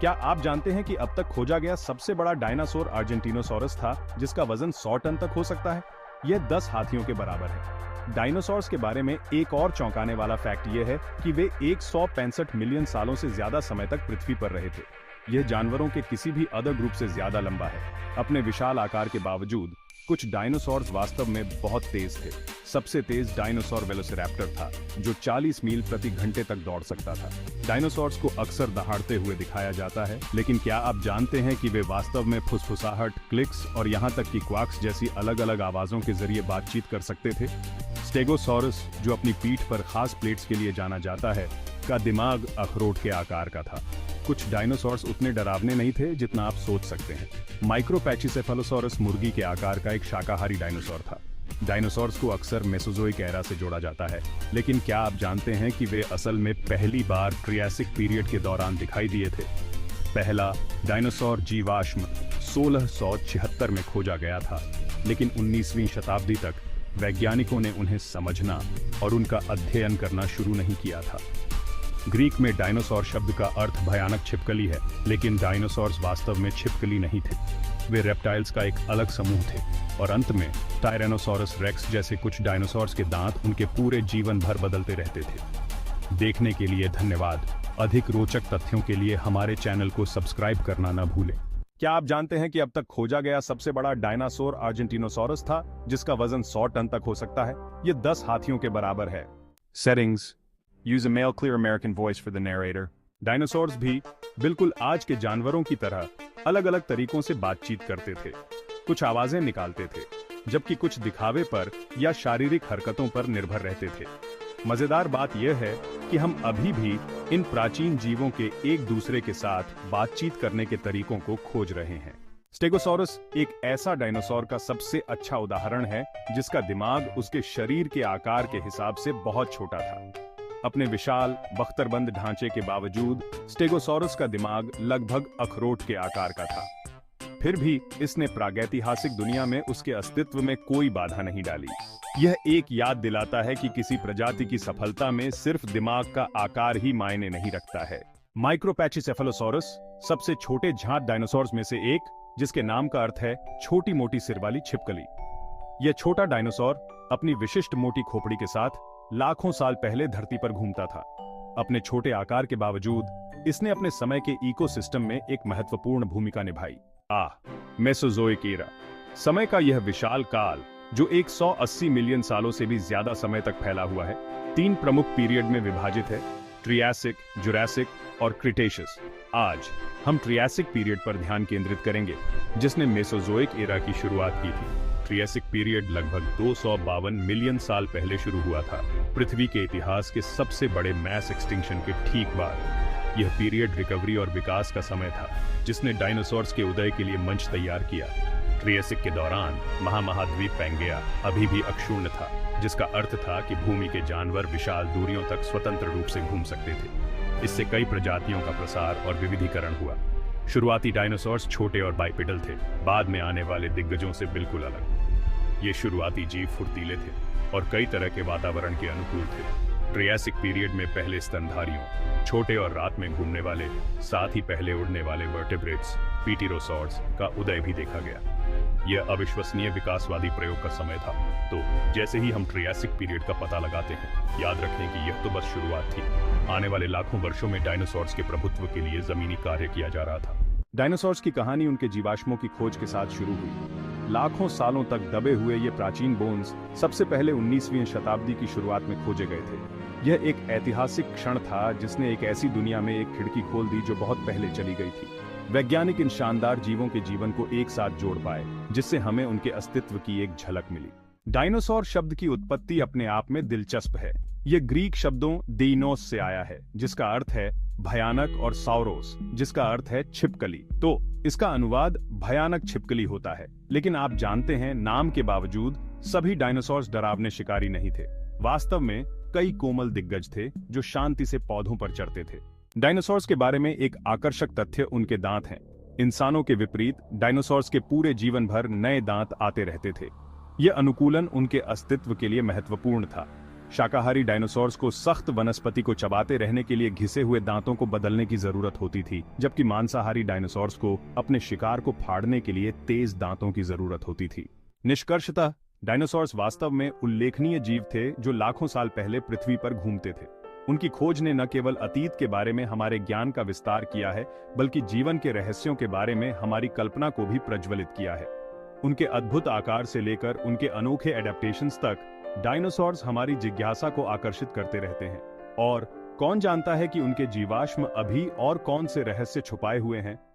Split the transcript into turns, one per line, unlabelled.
क्या आप जानते हैं कि अब तक खोजा गया सबसे बड़ा डायनासोर अर्जेंटिनोसॉरस था, जिसका वजन 100 टन तक हो सकता है? यह 10 हाथियों के बराबर है। डायनासोर्स के बारे में एक और चौंकाने वाला फैक्ट यह है कि वे 165 मिलियन सालों से ज्यादा समय तक पृथ्वी पर रहे थे। यह जानवरों के किसी भी अदर ग्रुप से ज्यादा लंबा है। अपने विशाल आकार के बावजूद कुछ डायनासोर्स वास्तव में बहुत तेज थे। सबसे तेज डायनासोर वेलोसिरैप्टर था, जो 40 मील प्रति घंटे तक दौड़ सकता था। डायनासोर्स को अक्सर दहाड़ते हुए दिखाया जाता है, लेकिन क्या आप जानते हैं कि वे वास्तव में फुसफुसाहट, क्लिक्स और यहाँ तक कि क्वाक्स जैसी अलग-अलग आवाजों के जरिए बातचीत कर सकते थे? स्टेगोसॉरस, जो अपनी पीठ पर खास प्लेट्स के लिए जाना जाता है, का दिमाग अखरोट के आकार का था। कुछ डायनासोर्स उतने डरावने नहीं थे जितना आप सोच सकते हैं। माइक्रोपैचिसेफेलोसॉरस मुर्गी के आकार का एक शाकाहारी डायनासोर था। डायनासोर्स को अक्सर मेसोजोइक एरा से जोड़ा जाता है, लेकिन क्या आप जानते हैं कि वे असल में पहली बार ट्रियासिक पीरियड के दौरान दिखाई दिए थे? पहला डायनासोर जीवाश्म 1676 में खोजा गया था, लेकिन 19वीं शताब्दी तक वैज्ञानिकों ने उन्हें समझना और उनका अध्ययन करना शुरू नहीं किया था। ग्रीक में डायनासोर शब्द का अर्थ भयानक छिपकली है, लेकिन डायनासोर्स वास्तव में छिपकली नहीं थे। वे रेप्टाइल्स का एक अलग समूह थे और अंत में टायरेनोसोरस रेक्स जैसे कुछ डायनासोर्स के दांत उनके पूरे जीवन भर बदलते रहते थे। देखने के लिए धन्यवाद। अधिक रोचक तथ्यों के लिए हमारे चैनल को सब्सक्राइब करना न भूलें। क्या आप जानते हैं कि अब तक खोजा गया सबसे बड़ा डायनासोर अर्जेंटिनोसॉरस था, जिसका वजन 100 टन तक हो सकता है? यह 10 हाथियों के बराबर है। Settings: Use a male clear American voice for the narrator. Dinosaurs भी बिल्कुल आज के जानवरों की तरह अलग-अलग तरीकों से बातचीत करते थे। कुछ आवाजें निकालते थे, जबकि कुछ दिखावे पर या शारीरिक हरकतों पर निर्भर रहते थे। मजेदार बात यह है कि हम अभी भी इन प्राचीन जीवों के एक दूसरे के साथ बातचीत करने के तरीकों को खोज रहे हैं। स्टेगोसॉरस एक ऐसा डायनासोर का सबसे अच्छा उदाहरण है जिसका दिमाग उसके शरीर के आकार के हिसाब से बहुत छोटा था। अपने विशाल बख्तरबंद ढांचे के बावजूद स्टेगोसॉरस का दिमाग लगभग अखरोट के आकार का था। फिर भी इसने प्रागैतिहासिक दुनिया में उसके अस्तित्व में कोई बाधा नहीं डाली। यह एक याद दिलाता है कि किसी प्रजाति की सफलता में सिर्फ दिमाग का आकार ही मायने नहीं रखता है। माइक्रोपैचिसेफेलोसॉरस सबसे छोटे झांत डायनासोर्स में से एक, जिसके नाम का अर्थ है छोटी मोटी सिर वाली छिपकली। यह छोटा डायनासोर अपनी विशिष्ट मोटी खोपड़ी के साथ लाखों साल पहले धरती पर घूमता था। अपने छोटे आकार के बावजूद इसने अपने समय के इकोसिस्टम में एक महत्वपूर्ण भूमिका निभाई। मेसोजोइक एरा, समय का यह विशाल काल जो 180 मिलियन सालों से भी ज्यादा समय तक फैला हुआ है, 3 प्रमुख पीरियड में विभाजित है: ट्रियासिक, जुरासिक और क्रिटेशियस। आज हम ट्रियासिक पीरियड पर ध्यान केंद्रित करेंगे, जिसने मेसोजोइक एरा की शुरुआत की थी। ट्रियासिक पीरियड लगभग 252 मिलियन साल पहले शुरू हुआ था, पृथ्वी के इतिहास के सबसे बड़े मैस एक्सटिंक्शन के ठीक बाद। यह पीरियड रिकवरी और विकास का समय था, जिसने डायनासोर्स के उदय के लिए मंच तैयार किया। ट्रियासिक के दौरान महामहाद्वीप पैंगेया अभी भी अक्षुण्ण था, जिसका अर्थ था कि भूमि के जानवर विशाल दूरियों तक स्वतंत्र रूप से घूम सकते थे। इससे कई प्रजातियों का प्रसार और विविधीकरण हुआ। शुरुआती डायनासोर्स छोटे और बाइपेडल थे, बाद में आने वाले दिग्गजों से बिल्कुल अलग। ये शुरुआती जीव फुर्तीले थे और कई तरह के वातावरण के अनुकूल थे। ट्रियासिक पीरियड में पहले स्तनधारियों, छोटे और रात में घूमने वाले, साथ ही पहले उड़ने वाले वर्टेब्रेट्स, पीटिरोसॉर्स का उदय भी देखा गया। यह अविश्वसनीय विकासवादी प्रयोग का समय था। तो जैसे ही हम ट्रियासिक पीरियड का पता लगाते हैं, याद रखें कि यह तो बस शुरुआत थी। आने वाले लाखों वर्षों में डायनासोर्स के प्रभुत्व के लिए जमीनी कार्य किया जा रहा था। डायनासोर्स की कहानी उनके जीवाश्मों की खोज के साथ शुरू हुई। लाखों सालों तक दबे हुए ये प्राचीन बोन्स सबसे पहले 19वीं शताब्दी की शुरुआत में खोजे गए थे। यह एक ऐतिहासिक क्षण था जिसने एक ऐसी दुनिया में एक खिड़की खोल दी जो बहुत पहले चली गई थी। वैज्ञानिक इन शानदार जीवों के जीवन को एक साथ जोड़ पाए, जिससे हमें उनके अस्तित्व की एक झलक मिली। डायनासोर शब्द की उत्पत्ति अपने आप में दिलचस्प है। यह ग्रीक शब्दों डेइनोस से आया है, जिसका अर्थ है भयानक, और साउरोस, जिसका अर्थ है छिपकली। तो इसका अनुवाद भयानक छिपकली होता है। लेकिन आप जानते हैं, नाम के बावजूद सभी डायनासोर्स डरावने शिकारी नहीं थे। वास्तव में कई कोमल दिग्गज थे जो शांति से पौधों पर चढ़ते थे। डायनासोर्स के बारे में एक आकर्षक तथ्य उनके दांत हैं। इंसानों के विपरीत डायनासोर्स के पूरे जीवन भर नए दांत आते रहते थे। यह अनुकूलन उनके अस्तित्व के लिए महत्वपूर्ण था। शाकाहारी डायनासोर्स को सख्त वनस्पति को चबाते रहने के लिए घिसे हुए दांतों को बदलने की जरूरत होती थी, जबकि मांसाहारी डायनासोर्स को अपने शिकार को फाड़ने के लिए तेज दांतों की जरूरत होती थी। निष्कर्षतः डायनासोर्स वास्तव में उल्लेखनीय जीव थे जो लाखों साल पहले पृथ्वी पर घूमते थे। उनकी खोज ने न केवल अतीत के बारे में हमारे ज्ञान का विस्तार किया है, बल्कि जीवन के रहस्यों के बारे में हमारी कल्पना को भी प्रज्वलित किया है। उनके अद्भुत आकार से लेकर उनके अनोखे एडेप्टेशंस तक डायनासोर्स हमारी जिज्ञासा को आकर्षित करते रहते हैं। और कौन जानता है कि उनके जीवाश्म अभी और कौन से रहस्य छुपाए हुए हैं।